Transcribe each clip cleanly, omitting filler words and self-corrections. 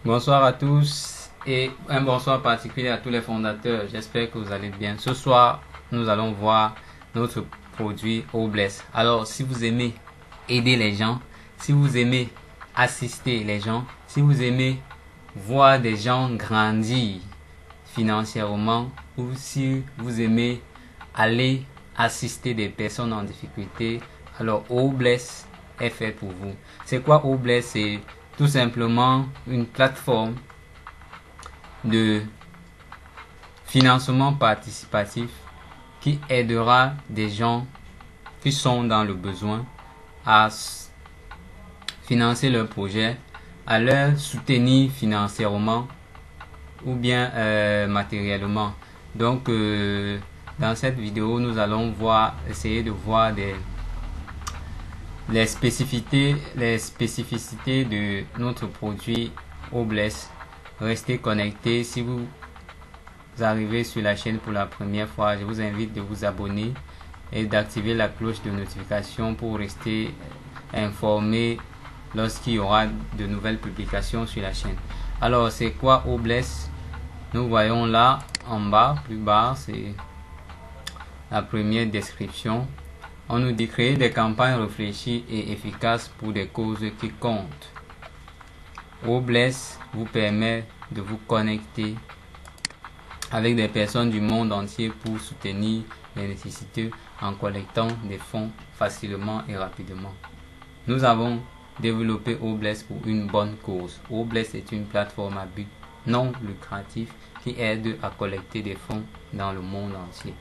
Bonsoir à tous et un bonsoir particulier à tous les fondateurs. J'espère que vous allez bien. Ce soir, nous allons voir notre produit Obless. Alors, si vous aimez aider les gens, si vous aimez assister les gens, si vous aimez voir des gens grandir financièrement ou si vous aimez aller assister des personnes en difficulté, alors Obless est fait pour vous. C'est quoi Obless? C'est tout simplement une plateforme de financement participatif qui aidera des gens qui sont dans le besoin à financer leur projet, à leur soutenir financièrement ou bien matériellement. Donc dans cette vidéo, nous allons essayer de voir les spécificités de notre produit Obless. Restez connectés. Si vous arrivez sur la chaîne pour la première fois, je vous invite de vous abonner et d'activer la cloche de notification pour rester informé lorsqu'il y aura de nouvelles publications sur la chaîne. Alors, c'est quoi Obless? Nous voyons là en bas, plus bas, c'est la première description. On nous dit créer des campagnes réfléchies et efficaces pour des causes qui comptent. Obless vous permet de vous connecter avec des personnes du monde entier pour soutenir les nécessités en collectant des fonds facilement et rapidement. Nous avons développé Obless pour une bonne cause. Obless est une plateforme à but non lucratif qui aide à collecter des fonds dans le monde entier.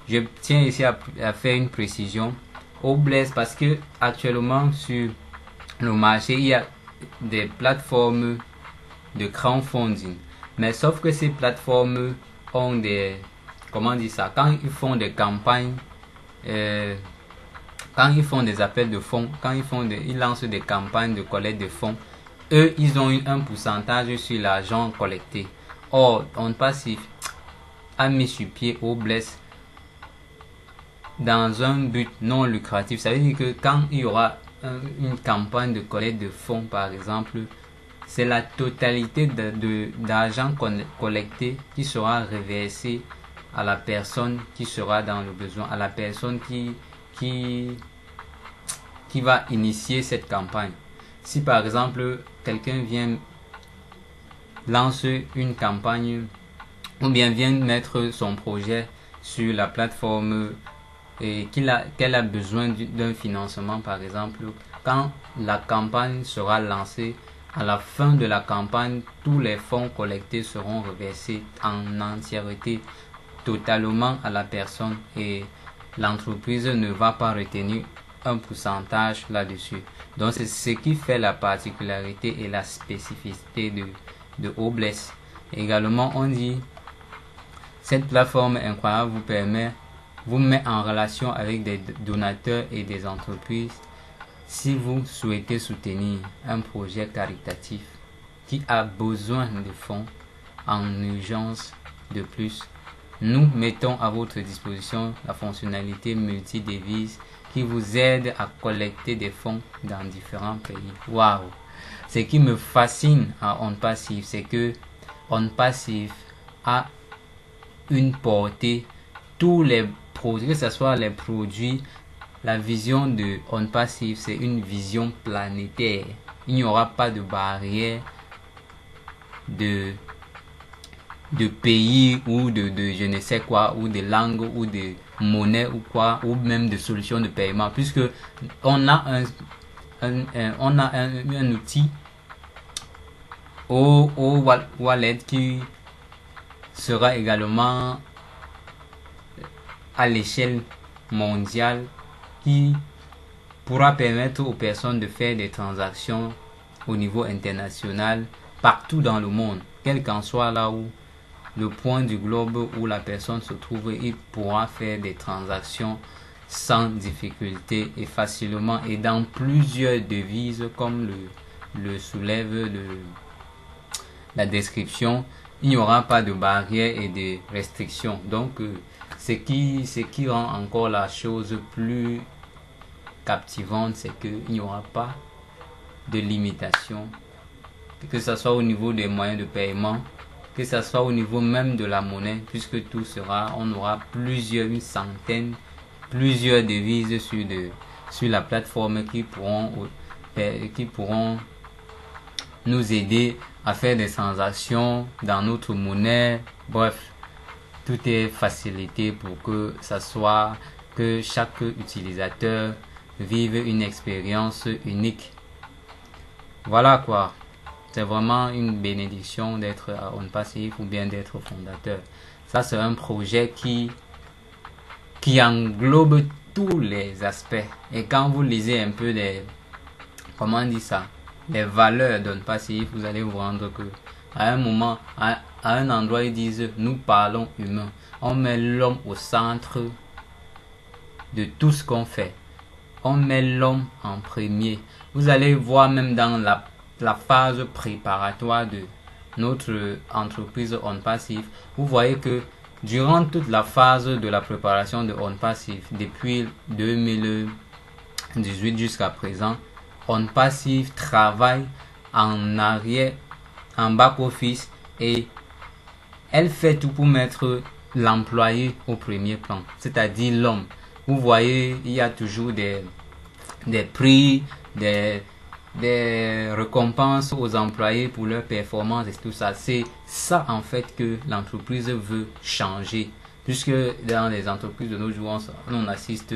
Je tiens ici à faire une précision. Obless, parce que actuellement sur le marché, il y a des plateformes de crowdfunding. Mais sauf que ces plateformes ont des... Comment dire ça? Quand ils font des campagnes, quand ils font des appels de fonds, quand ils lancent des campagnes de collecte de fonds, eux, ils ont un pourcentage sur l'argent collecté. Or, On Passif a mis sur pied Obless dans un but non lucratif. Ça veut dire que quand il y aura une campagne de collecte de fonds, par exemple, c'est la totalité d'argent collecté qui sera reversé à la personne qui sera dans le besoin, à la personne qui va initier cette campagne. Si par exemple quelqu'un vient lancer une campagne ou bien vient mettre son projet sur la plateforme et qu'elle a besoin d'un financement par exemple, quand la campagne sera lancée, à la fin de la campagne, tous les fonds collectés seront reversés en entièreté, totalement à la personne, et l'entreprise ne va pas retenir un pourcentage là-dessus. Donc c'est ce qui fait la particularité et la spécificité de Obless. Également, on dit cette plateforme incroyable vous met en relation avec des donateurs et des entreprises si vous souhaitez soutenir un projet caritatif qui a besoin de fonds en urgence. De plus, nous mettons à votre disposition la fonctionnalité multi-devises qui vous aide à collecter des fonds dans différents pays. Waouh! Ce qui me fascine à On Passif, c'est que On Passif a une portée, tous les produits, que ce soit les produits. La vision de On Passif, c'est une vision planétaire. Il n'y aura pas de barrière de pays ou de je ne sais quoi, ou de langue ou de monnaie ou quoi, ou même de solutions de paiement, puisque on a un outil au wallet qui sera également à l'échelle mondiale, qui pourra permettre aux personnes de faire des transactions au niveau international partout dans le monde, quel qu'en soit là où le point du globe où la personne se trouve, il pourra faire des transactions sans difficulté et facilement et dans plusieurs devises comme le soulève la description. Il n'y aura pas de barrières et de restrictions. Donc ce qui rend encore la chose plus captivante, c'est qu'il n'y aura pas de limitation que ce soit au niveau des moyens de paiement, que ce soit au niveau même de la monnaie, puisque tout sera, on aura une centaine, plusieurs devises sur la plateforme qui pourront nous aider à faire des transactions dans notre monnaie. Bref, tout est facilité pour que chaque utilisateur vive une expérience unique. Voilà quoi. C'est vraiment une bénédiction d'être à OnPassive ou bien d'être fondateur. Ça, c'est un projet qui englobe tous les aspects. Et quand vous lisez un peu comment on dit ça, les valeurs d'OnPassive, vous allez vous rendre que à un moment, à un endroit, ils disent nous parlons humain. On met l'homme au centre de tout ce qu'on fait. On met l'homme en premier. Vous allez voir même dans la phase préparatoire de notre entreprise OnPassive, vous voyez que durant toute la phase de la préparation de OnPassive, depuis 2018 jusqu'à présent, OnPassive travaille en arrière, en back office, et elle fait tout pour mettre l'employé au premier plan, c'est-à-dire l'homme. Vous voyez, il y a toujours des prix, des récompenses aux employés pour leur performance et tout ça. C'est ça en fait que l'entreprise veut changer, puisque dans les entreprises de nos jours, on assiste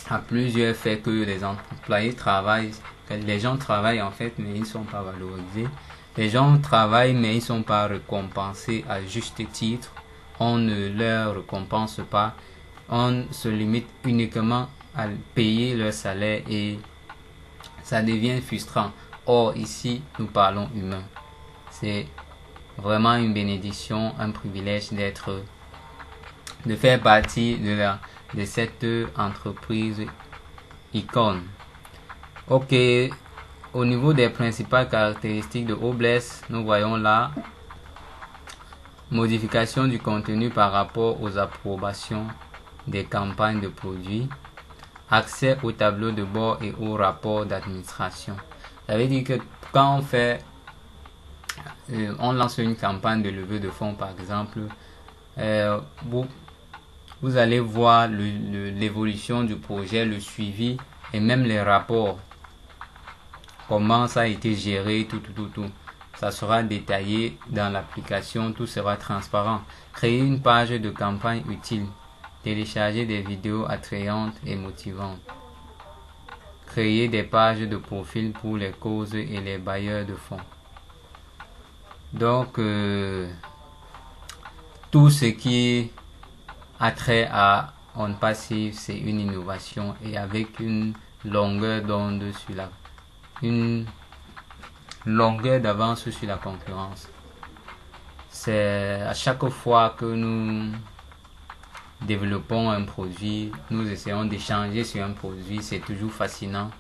à plusieurs faits que les employés travaillent, les gens travaillent en fait, mais ils ne sont pas valorisés. Les gens travaillent, mais ils ne sont pas récompensés à juste titre. On ne leur récompense pas. On se limite uniquement à payer leur salaire et ça devient frustrant. Or, ici, nous parlons humain. C'est vraiment une bénédiction, un privilège de faire partie de cette entreprise icône. Ok, au niveau des principales caractéristiques de Obless, nous voyons là modification du contenu par rapport aux approbations des campagnes de produits, accès au tableau de bord et au rapport d'administration. Ça veut dire que quand on lance une campagne de levée de fonds par exemple, vous allez voir l'évolution du projet, le suivi et même les rapports, comment ça a été géré, tout. Ça sera détaillé dans l'application, tout sera transparent. Créer une page de campagne utile, télécharger des vidéos attrayantes et motivantes, créer des pages de profil pour les causes et les bailleurs de fonds. Donc, tout ce qui a trait à OnPassive, c'est une innovation et avec une longueur d'onde une longueur d'avance sur la concurrence. C'est à chaque fois que nous développons un produit, nous essayons d'échanger sur un produit, c'est toujours fascinant.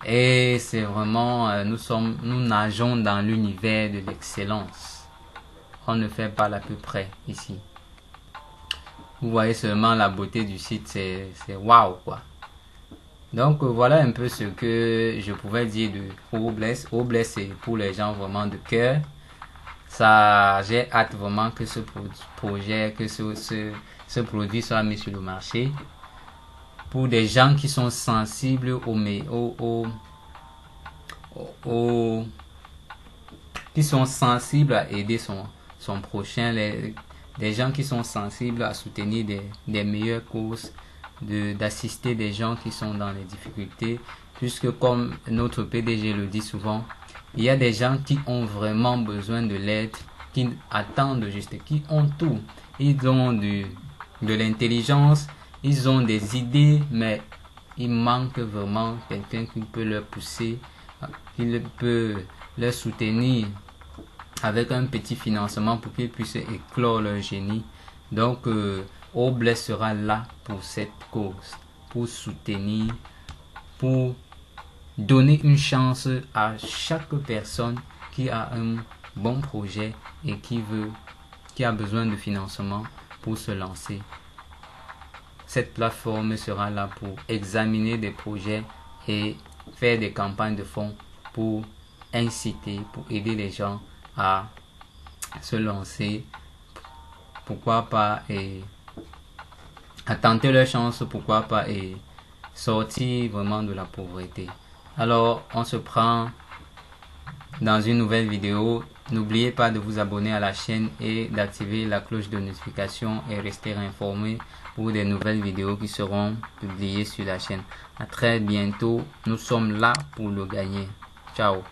Et c'est vraiment, nous nageons dans l'univers de l'excellence. On ne fait pas l'à peu près ici. Vous voyez seulement la beauté du site, c'est waouh quoi. Donc voilà un peu ce que je pouvais dire de Obless. Obless, c'est pour les gens vraiment de cœur. Ça, j'ai hâte vraiment que ce projet, que ce produit soit mis sur le marché. Pour des gens qui sont sensibles qui sont sensibles à aider son prochain, des gens qui sont sensibles à soutenir des meilleures causes, d'assister des gens qui sont dans les difficultés, puisque comme notre PDG le dit souvent, il y a des gens qui ont vraiment besoin de l'aide, qui attendent juste, qui ont tout. Ils ont de l'intelligence, ils ont des idées, mais il manque vraiment quelqu'un qui peut leur pousser, qui peut leur soutenir avec un petit financement pour qu'ils puissent éclore leur génie. Donc, Obless sera là pour cette cause, pour soutenir, pour donner une chance à chaque personne qui a un bon projet et qui a besoin de financement pour se lancer. Cette plateforme sera là pour examiner des projets et faire des campagnes de fonds pour inciter, pour aider les gens à se lancer, pourquoi pas, et à tenter leur chance, pourquoi pas, et sortir vraiment de la pauvreté. Alors, on se prend dans une nouvelle vidéo. N'oubliez pas de vous abonner à la chaîne et d'activer la cloche de notification et rester informé pour des nouvelles vidéos qui seront publiées sur la chaîne. À très bientôt. Nous sommes là pour le gagner. Ciao.